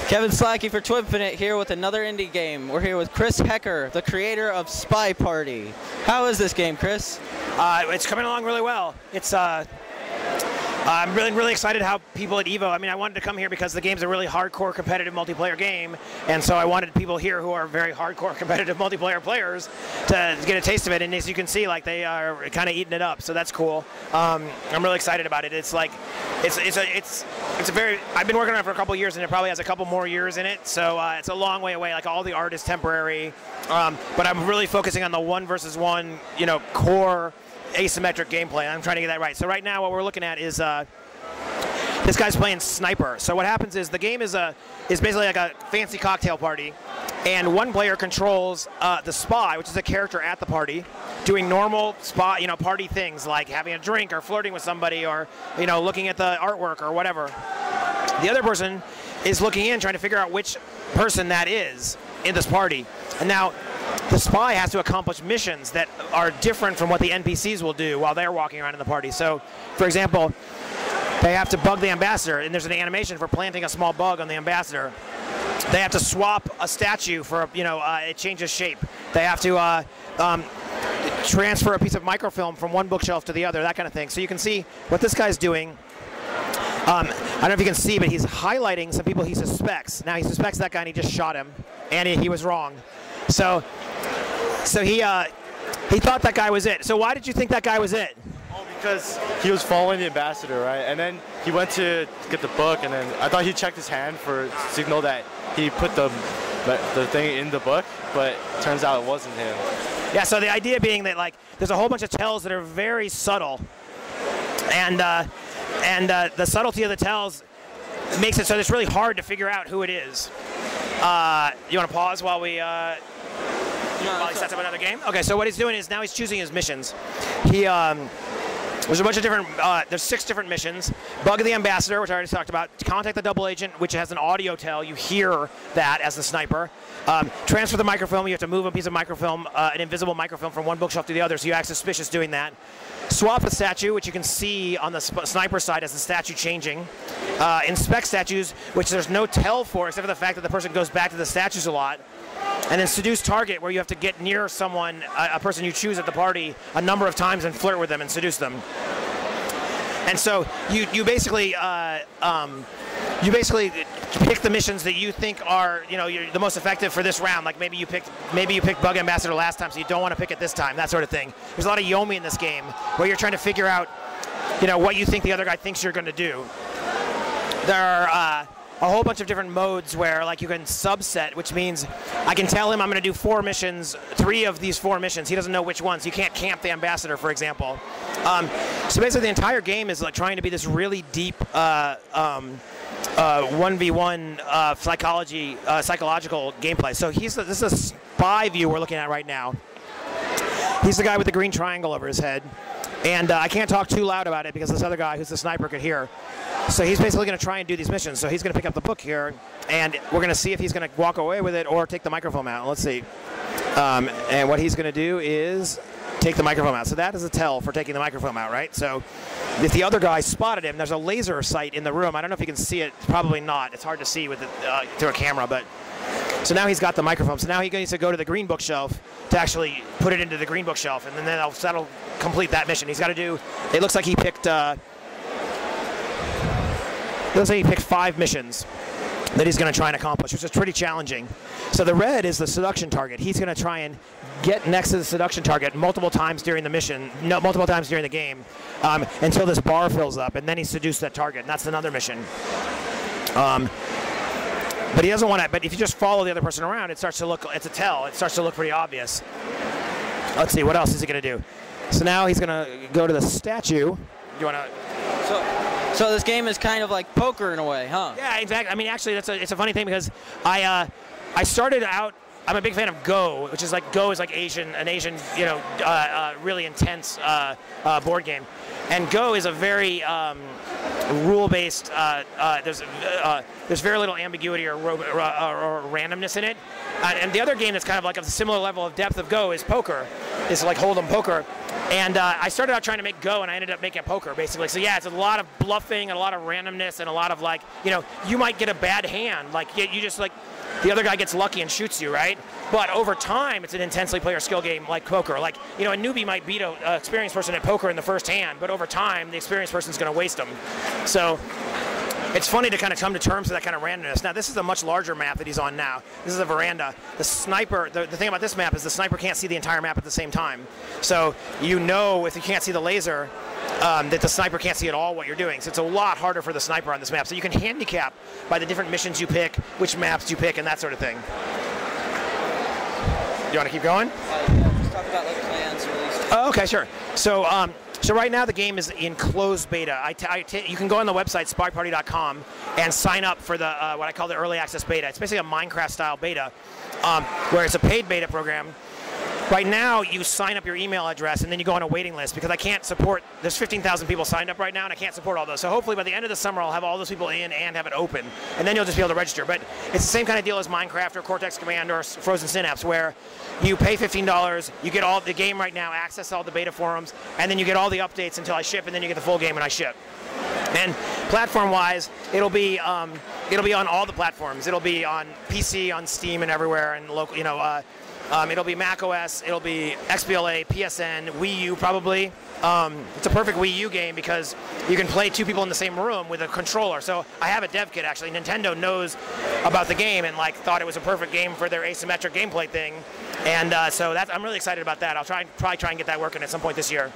Kevin Slacky for Twinfinite here with another indie game. We're here with Chris Hecker, the creator of Spy Party. How is this game, Chris? It's coming along really well. I'm really excited how people at EVO, I wanted to come here because the game's a really hardcore competitive multiplayer game, and so I wanted people here who are very hardcore competitive multiplayer players to get a taste of it, and as you can see, like, they are kind of eating it up, so that's cool. I'm really excited about it. It's like, I've been working on it for a couple years, and it probably has a couple more years in it, so it's a long way away. Like, all the art is temporary, but I'm really focusing on the 1 versus 1, core asymmetric gameplay. I'm trying to get that right. So right now what we're looking at is this guy's playing Sniper. So what happens is the game is basically like a fancy cocktail party, and one player controls the spy, which is a character at the party, doing normal spy, party things like having a drink or flirting with somebody or looking at the artwork or whatever. The other person is looking in, trying to figure out which person that is in this party. And now the spy has to accomplish missions that are different from what the NPCs will do while they're walking around in the party. So, for example, they have to bug the ambassador, and there's an animation for planting a small bug on the ambassador. They have to swap a statue for, it changes shape. They have to transfer a piece of microfilm from one bookshelf to the other, that kind of thing. So you can see what this guy's doing. I don't know if you can see, but he's highlighting some people he suspects. Now, he suspects that guy, and he just shot him, and he was wrong. So he thought that guy was it. So why did you think that guy was it? Oh, because he was following the ambassador, right? And then he went to get the book, and then I thought he checked his hand for signal that he put the thing in the book, but it turns out it wasn't him. Yeah, so the idea being that, like, there's a whole bunch of tells that are very subtle, and the subtlety of the tells makes it so it's really hard to figure out who it is. You want to pause while we while he sets up another game? Okay, so what he's doing is now he's choosing his missions. There's a bunch of different, there's 6 different missions. Bug the ambassador, which I already talked about. Contact the double agent, which has an audio tell. You hear that as the sniper. Transfer the microfilm. You have to move a piece of microfilm, an invisible microfilm, from one bookshelf to the other, so you act suspicious doing that. Swap a statue, which you can see on the sniper side as the statue changing. Inspect statues, which there's no tell for, except for the fact that the person goes back to the statues a lot. And then seduce target, where you have to get near someone, a person you choose at the party, a number of times and flirt with them and seduce them. And so you basically pick the missions that you think are you're the most effective for this round. Like maybe you picked Bug Ambassador last time, so you don't want to pick it this time. That sort of thing. There's a lot of Yomi in this game where you're trying to figure out what you think the other guy thinks you're going to do. There are a whole bunch of different modes where, like, you can subset, which means I can tell him I'm going to do 4 missions, 3 of these 4 missions. He doesn't know which ones. You can't camp the ambassador, for example. So basically, the entire game is like trying to be this really deep 1v1 psychological gameplay. So this is a spy view we're looking at right now. He's the guy with the green triangle over his head. And I can't talk too loud about it because this other guy who's the sniper could hear. So he's basically going to try and do these missions. So he's going to pick up the book here, and we're going to see if he's going to walk away with it or take the microfilm out. Let's see. And what he's going to do is take the microfilm out. So that is a tell for taking the microfilm out, right? So if the other guy spotted him, there's a laser sight in the room. I don't know if you can see it. Probably not. It's hard to see with it through a camera, but. So now he's got the microphone. So now he needs to go to the green bookshelf to actually put it into the green bookshelf, and then that'll complete that mission. He's got to do. It looks like he picked. It looks like he picked 5 missions that he's going to try and accomplish, which is pretty challenging. So the red is the seduction target. He's going to try and get next to the seduction target multiple times during the mission, multiple times during the game, until this bar fills up, and then he seduced that target. And that's another mission. But he doesn't want to. But if you just follow the other person around, it starts to look. It's a tell. It starts to look pretty obvious. Let's see. What else is he going to do? So now he's going to go to the statue. You want to? So this game is kind of like poker in a way, huh? Yeah, exactly. Actually, it's a funny thing because I started out. I'm a big fan of Go, which is like Go is like an Asian, really intense board game. And Go is a very rule-based. There's very little ambiguity or randomness in it. And the other game that's kind of like of a similar level of depth of Go is poker. It's like Hold'em poker. And I started out trying to make Go, and I ended up making poker, basically. So yeah, it's a lot of bluffing and a lot of randomness and a lot of like, you know, you might get a bad hand. Like you just like, the other guy gets lucky and shoots you, right? But over time, it's an intensely player skill game like poker. Like, you know, a newbie might beat an experienced person at poker in the first hand, but over time, the experienced person's going to waste them. So it's funny to kind of come to terms with that kind of randomness. Now, this is a much larger map that he's on now. This is a veranda. The sniper, the thing about this map is the sniper can't see the entire map at the same time. So you know if you can't see the laser, that the sniper can't see at all what you're doing. So it's a lot harder for the sniper on this map. So you can handicap by the different missions you pick, which maps you pick, and that sort of thing. You want to keep going? Yeah, just talk about like plans, release. Oh, okay, sure. So, so right now the game is in closed beta. You can go on the website spyparty.com and sign up for the what I call the early access beta. It's basically a Minecraft-style beta, where it's a paid beta program. Right now, you sign up your email address and then you go on a waiting list because I can't support. There's 15,000 people signed up right now, and I can't support all those. So hopefully by the end of the summer, I'll have all those people in and have it open, and then you'll just be able to register. But it's the same kind of deal as Minecraft or Cortex Command or Frozen Synapse, where you pay $15, you get all the game right now, access all the beta forums, and then you get all the updates until I ship, and then you get the full game when I ship. And platform-wise, it'll be on all the platforms. It'll be on PC, on Steam, and everywhere, and local, you know. It'll be Mac OS, it'll be XBLA, PSN, Wii U probably. It's a perfect Wii U game because you can play two people in the same room with a controller. So I have a dev kit actually. Nintendo knows about the game and like thought it was a perfect game for their asymmetric gameplay thing. And so I'm really excited about that. I'll probably try and get that working at some point this year.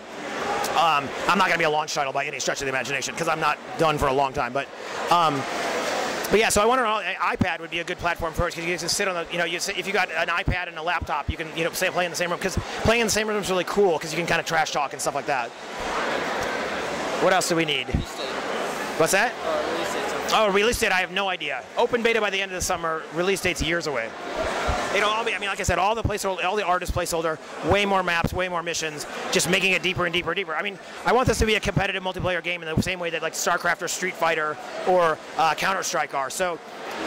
I'm not going to be a launch title by any stretch of the imagination because I'm not done for a long time. But yeah, so I wonder, an iPad would be a good platform for it because you can sit on the, you know, if you got an iPad and a laptop, you can, you know, say play in the same room because playing in the same room is really cool because you can kind of trash talk and stuff like that. What else do we need? What's that? Release date. Oh, release date, I have no idea. Open beta by the end of the summer, release date's years away. It'll all be, I mean, like I said, all the artist placeholder, way more maps, way more missions, just making it deeper and deeper and deeper. I mean, I want this to be a competitive multiplayer game in the same way that like StarCraft or Street Fighter or Counter-Strike are. So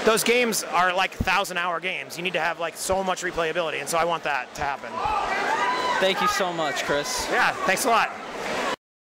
those games are like 1,000-hour games. You need to have like so much replayability, and so I want that to happen. Thank you so much, Chris. Yeah, thanks a lot.